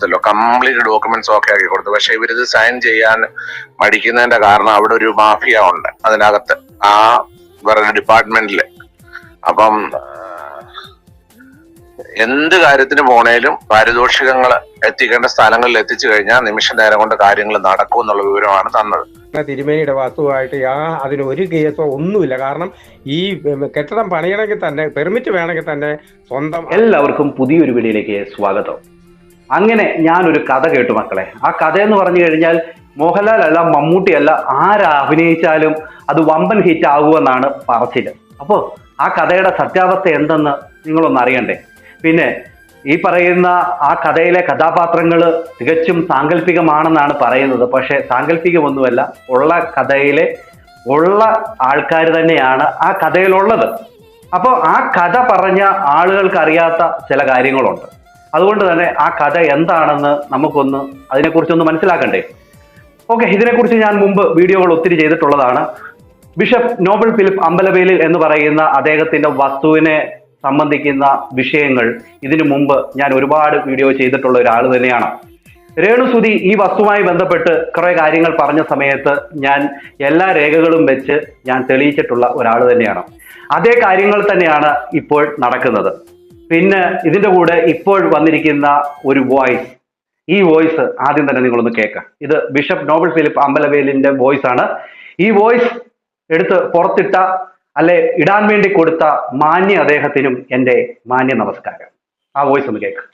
കൊടുത്തല്ലോ, complete documents ഒക്കെ ആക്കി കൊടുത്തു. പക്ഷെ ഇവരിത് സൈൻ ചെയ്യാൻ മടിക്കുന്നതിന്റെ കാരണം അവിടെ ഒരു മാഫിയ ഉണ്ട് അതിനകത്ത്, ആ പറയുന്ന ഡിപ്പാർട്ട്മെന്റില്. അപ്പം എന്ത് കാര്യത്തിന് പോണേലും പാരിതോഷികങ്ങൾ എത്തിക്കേണ്ട സ്ഥലങ്ങളിൽ എത്തിച്ചു കഴിഞ്ഞാൽ നിമിഷ നേരം കൊണ്ട് കാര്യങ്ങൾ നടക്കും എന്നുള്ള വിവരമാണ് തന്നത്. തിരുമേനിയുടെ വസ്തുവായിട്ട് അതിന് ഒരു കേസോ ഒന്നുമില്ല. കാരണം ഈ കെട്ടിടം പണിയണമെങ്കിൽ തന്നെ പെർമിറ്റ് വേണമെങ്കിൽ തന്നെ സ്വന്തം. എല്ലാവർക്കും പുതിയൊരു വീഡിയോയിലേക്ക് സ്വാഗതം. അങ്ങനെ ഞാനൊരു കഥ കേട്ടു മക്കളെ. ആ കഥ എന്ന് പറഞ്ഞു കഴിഞ്ഞാൽ മോഹൻലാൽ അല്ല, മമ്മൂട്ടി അല്ല, ആരാ അഭിനയിച്ചാലും അത് വമ്പൻ ഹിറ്റ് ആകുമെന്നാണ് പറച്ചില്. അപ്പോൾ ആ കഥയുടെ സത്യാവസ്ഥ എന്തെന്ന് നിങ്ങളൊന്ന് അറിയണ്ടേ? പിന്നെ ഈ പറയുന്ന ആ കഥയിലെ കഥാപാത്രങ്ങൾ തികച്ചും സാങ്കല്പികമാണെന്നാണ് പറയുന്നത്. പക്ഷെ സാങ്കല്പികമൊന്നുമല്ല, ഉള്ള കഥയിലെ ഉള്ള ആൾക്കാർ തന്നെയാണ് ആ കഥയിലുള്ളത്. അപ്പോൾ ആ കഥ പറഞ്ഞ ആളുകൾക്ക് അറിയാത്ത ചില കാര്യങ്ങളുണ്ട്. അതുകൊണ്ട് തന്നെ ആ കഥ എന്താണെന്ന് നമുക്കൊന്ന് അതിനെക്കുറിച്ചൊന്ന് മനസ്സിലാക്കണ്ടേ? ഓക്കെ, ഇതിനെക്കുറിച്ച് ഞാൻ മുമ്പ് വീഡിയോകൾ ഒത്തിരി ചെയ്തിട്ടുള്ളതാണ്. ബിഷപ്പ് നോബൽ ഫിലിപ്പ് അമ്പലവേലിൽ എന്ന് പറയുന്ന അദ്ദേഹത്തിന്റെ വസ്തുവിനെ സംബന്ധിക്കുന്ന വിഷയങ്ങൾ ഇതിനു മുമ്പ് ഞാൻ ഒരുപാട് വീഡിയോ ചെയ്തിട്ടുള്ള ഒരാൾ തന്നെയാണ്. രേണുസുതി ഈ വസ്തുവുമായി ബന്ധപ്പെട്ട് കുറെ കാര്യങ്ങൾ പറഞ്ഞ സമയത്ത് ഞാൻ എല്ലാ രേഖകളും വെച്ച് ഞാൻ തെളിയിച്ചിട്ടുള്ള ഒരാൾ തന്നെയാണ്. അതേ കാര്യങ്ങൾ തന്നെയാണ് ഇപ്പോൾ നടക്കുന്നത്. പിന്നെ ഇതിന്റെ കൂടെ ഇപ്പോൾ വന്നിരിക്കുന്ന ഒരു വോയിസ്, ഈ വോയിസ് ആദ്യം തന്നെ നിങ്ങളൊന്ന് കേൾക്കാം. ഇത് ബിഷപ്പ് നോബൽ ഫിലിപ്പ് അമ്പലവേലിന്റെ വോയിസ് ആണ്. ഈ വോയിസ് എടുത്ത് പുറത്തിട്ട അല്ലെ ഇടാൻ വേണ്ടി കൊടുത്ത മാന്യ അദ്ദേഹത്തിനും എൻ്റെ മാന്യ നമസ്കാരം. ആ വോയിസ് ഒന്ന് കേൾക്കാം.